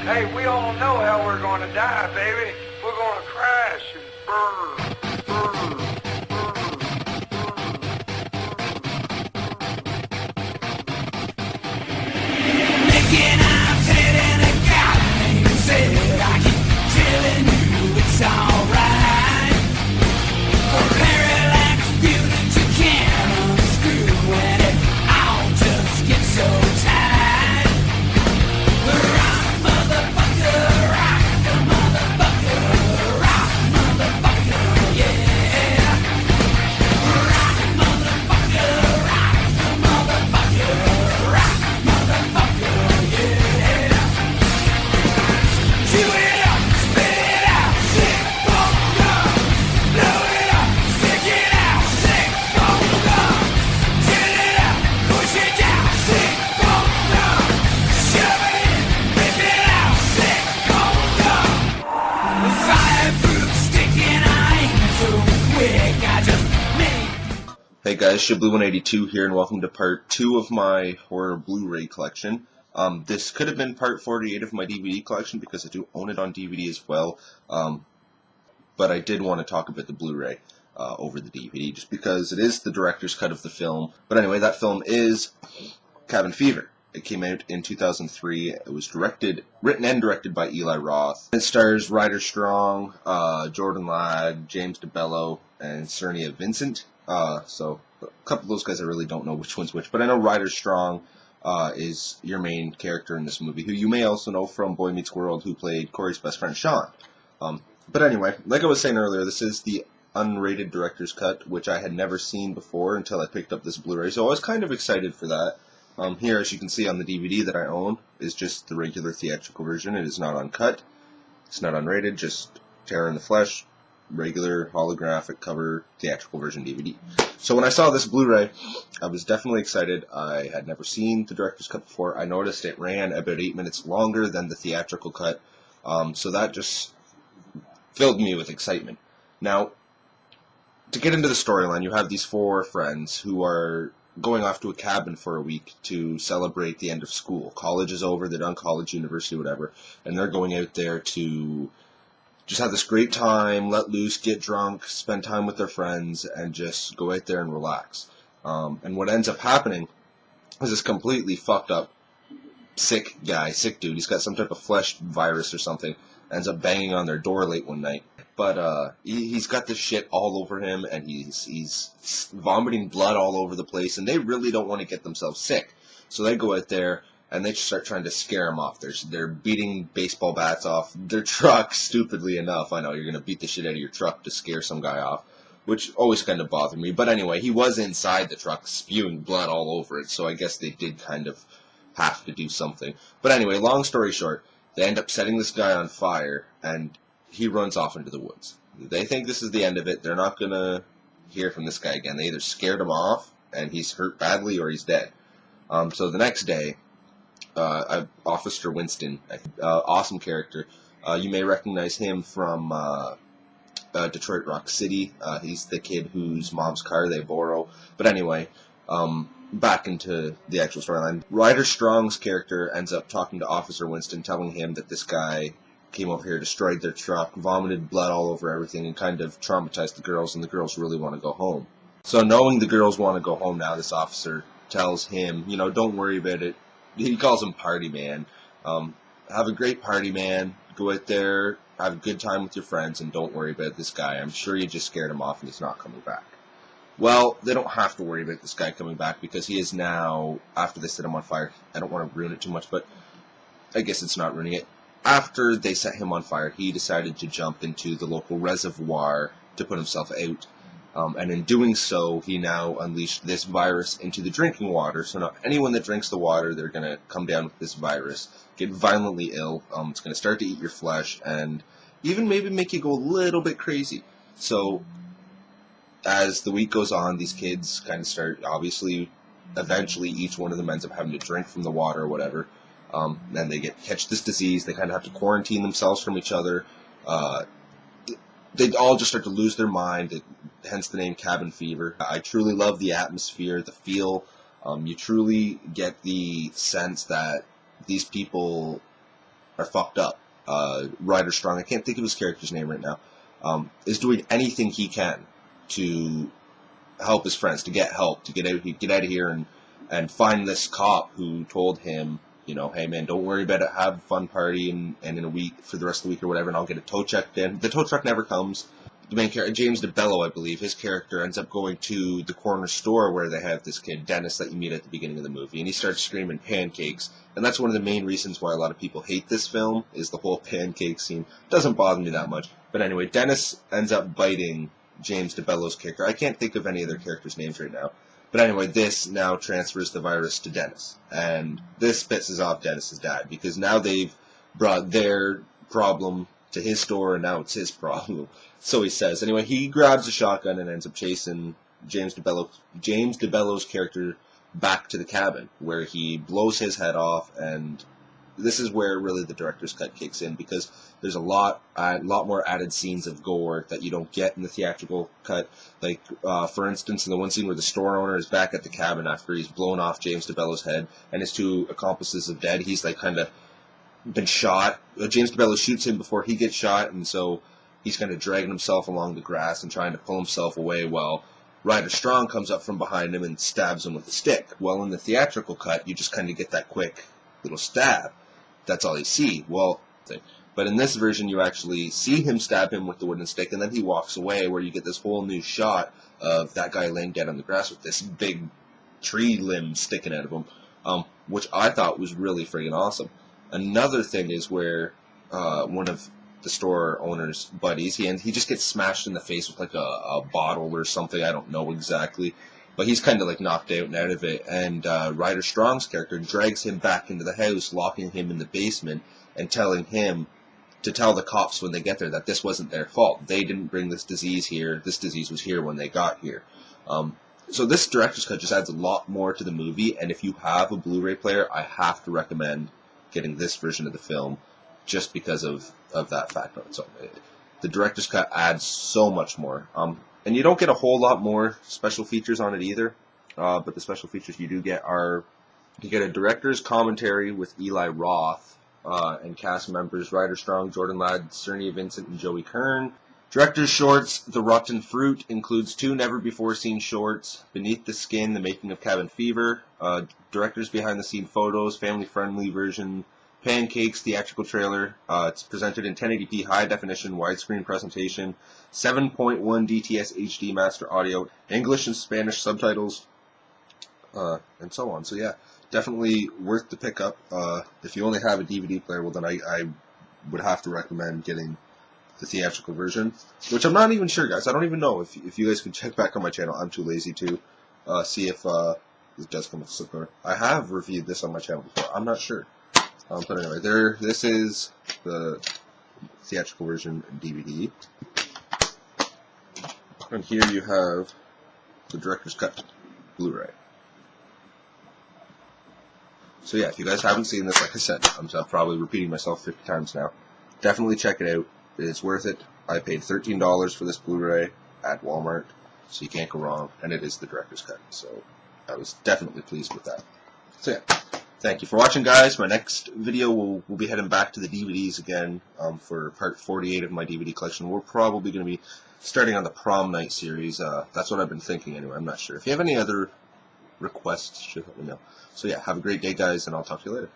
Hey, we all know how we're gonna die, baby. We're gonna crash and burn, burn, burn, Making eyes heading a guy and said I keep telling you it's alright. A parallax view that you can't unscrew and it all just gets so tight. Rock, motherfucker, rock, motherfucker, rock, motherfucker, yeah. Rock, motherfucker, rock, motherfucker, rock, motherfucker, yeah. Chew it up, spit it out, sick bone gum. Blow it up, stick it out, sick bone gum. Till it up, push it down, sick bone gum. Shove it in, rip it out, sick bone gum. Fireproof stick and I ain't so quick, I just made. Hey guys, Shablu182 here, and welcome to part 2 of my horror Blu-ray collection. This could have been part 48 of my DVD collection because I do own it on DVD as well, but I did want to talk about the Blu-ray over the DVD just because it is the director's cut of the film. But anyway, that film is Cabin Fever. It came out in 2003. It was written and directed by Eli Roth. It stars Ryder Strong, Jordan Ladd, James Debello, and Cernia Vincent. So a couple of those guys I really don't know which one's which, but I know Ryder Strong is your main character in this movie, who you may also know from Boy Meets World, who played Corey's best friend Sean. But anyway, like I was saying earlier, this is the unrated director's cut, which I had never seen before until I picked up this Blu-ray, so I was kind of excited for that. Here, as you can see on the DVD that I own, is just the regular theatrical version. It is not uncut. It's not unrated, just Terror in the Flesh, regular holographic cover theatrical version DVD. So when I saw this Blu-ray, I was definitely excited. I had never seen the director's cut before. I noticed it ran about 8 minutes longer than the theatrical cut, so that just filled me with excitement. Now, to get into the storyline, you have these 4 friends who are going off to a cabin for a week to celebrate the end of school. College is over, they're done college, university, whatever, and they're going out there to just have this great time, let loose, get drunk, spend time with their friends, and just go out there and relax. And what ends up happening is this completely fucked up, sick dude. He's got some type of flesh virus or something, ends up banging on their door late one night. But he's got this shit all over him, and he's vomiting blood all over the place, and they really don't want to get themselves sick. So they go out there, and they just start trying to scare him off. They're beating baseball bats off their truck, stupidly enough. I know, you're going to beat the shit out of your truck to scare some guy off, which always kind of bothered me. But anyway, he was inside the truck spewing blood all over it, so I guess they did kind of have to do something. But anyway, long story short, they end up setting this guy on fire, and he runs off into the woods. They think this is the end of it. They're not going to hear from this guy again. They either scared him off, and he's hurt badly, or he's dead. So the next day, Officer Winston, awesome character. You may recognize him from Detroit Rock City. He's the kid whose mom's car they borrow. But anyway, back into the actual storyline. Ryder Strong's character ends up talking to Officer Winston, telling him that this guy came over here, destroyed their truck, vomited blood all over everything, and kind of traumatized the girls, and the girls really want to go home. So knowing the girls want to go home now, this officer tells him, don't worry about it. He calls him Party Man. Have a great party, man. Go out there, have a good time with your friends, and don't worry about this guy. I'm sure you just scared him off and he's not coming back. Well, they don't have to worry about this guy coming back because he is now, after they set him on fire, I don't want to ruin it too much, but I guess it's not ruining it. After they set him on fire, he decided to jump into the local reservoir to put himself out. And in doing so, he now unleashed this virus into the drinking water. So now anyone that drinks the water, they're going to come down with this virus, get violently ill. It's going to start to eat your flesh and even maybe make you go a little bit crazy. So as the week goes on, these kids kind of start, obviously, eventually each one of them ends up having to drink from the water or whatever. And they catch this disease. They kind of have to quarantine themselves from each other. They all just start to lose their mind, hence the name Cabin Fever. I truly love the atmosphere, the feel. You truly get the sense that these people are fucked up. Ryder Strong, I can't think of his character's name right now, is doing anything he can to help his friends, to get help, to get out of here and find this cop who told him, you know, hey man, don't worry about it, have a fun party and in a week, for the rest of the week or whatever, and I'll get a tow truck in. The tow truck never comes. The main character, James Debello, I believe, his character ends up going to the corner store where they have this kid, Dennis, that you meet at the beginning of the movie, and he starts screaming pancakes, and that's one of the main reasons why a lot of people hate this film, is the whole pancake scene. Doesn't bother me that much. But anyway, Dennis ends up biting James Debello's character. I can't think of any other characters' names right now. But anyway, this now transfers the virus to Dennis. And this pisses off Dennis's dad, because now they've brought their problem to his store, and now it's his problem. So he says. Anyway, he grabs a shotgun and ends up chasing James Debello's character back to the cabin, where he blows his head off, and this is where really the director's cut kicks in, because there's a lot more added scenes of gore that you don't get in the theatrical cut. Like, for instance, in the one scene where the store owner is back at the cabin after he's blown off James Debello's head, and his two accomplices are dead. He's like kind of been shot. James Debello shoots him before he gets shot, and so he's kind of dragging himself along the grass and trying to pull himself away while Ryder Strong comes up from behind him and stabs him with a stick. Well, in the theatrical cut, you just kind of get that quick little stab. That's all you see. But in this version, you actually see him stab him with the wooden stick, and then he walks away, where you get this whole new shot of that guy laying dead on the grass with this big tree limb sticking out of him, which I thought was really friggin' awesome. Another thing is where one of the store owner's buddies, he just gets smashed in the face with like a bottle or something, I don't know exactly. But he's kind of like knocked out and out of it, and Ryder Strong's character drags him back into the house, locking him in the basement, and telling him to tell the cops when they get there that this wasn't their fault. They didn't bring this disease here. This disease was here when they got here. So this director's cut just adds a lot more to the movie, and if you have a Blu-ray player, I have to recommend getting this version of the film just because of that fact on its own. The director's cut adds so much more. And you don't get a whole lot more special features on it either, but the special features you do get are, you get a director's commentary with Eli Roth, and cast members Ryder Strong, Jordan Ladd, Cerny Vincent, and Joey Kern. Director's shorts, The Rotten Fruit, includes 2 never-before-seen shorts, Beneath the Skin, The Making of Cabin Fever, director's behind-the-scene photos, family-friendly version, Pancakes, theatrical trailer. It's presented in 1080p high-definition widescreen presentation, 7.1 DTS HD master audio, English and Spanish subtitles, and so on. So yeah, definitely worth the pickup. If you only have a DVD player, well then I would have to recommend getting the theatrical version, which I'm not even sure, guys. I don't even know if you guys can check back on my channel. I'm too lazy to see if it does come with support. I have reviewed this on my channel before. I'm not sure. But anyway, this is the theatrical version DVD. And here you have the director's cut Blu-ray. So yeah, if you guys haven't seen this, like I said, I'm probably repeating myself 50 times now. Definitely check it out. It's worth it. I paid $13 for this Blu-ray at Walmart, so you can't go wrong. And it is the director's cut, so I was definitely pleased with that. So yeah. Thank you for watching, guys. My next video, we'll be heading back to the DVDs again for part 48 of my DVD collection. We're probably going to be starting on the Prom Night series. That's what I've been thinking anyway. I'm not sure. If you have any other requests, you should let me know. So yeah, have a great day, guys, and I'll talk to you later.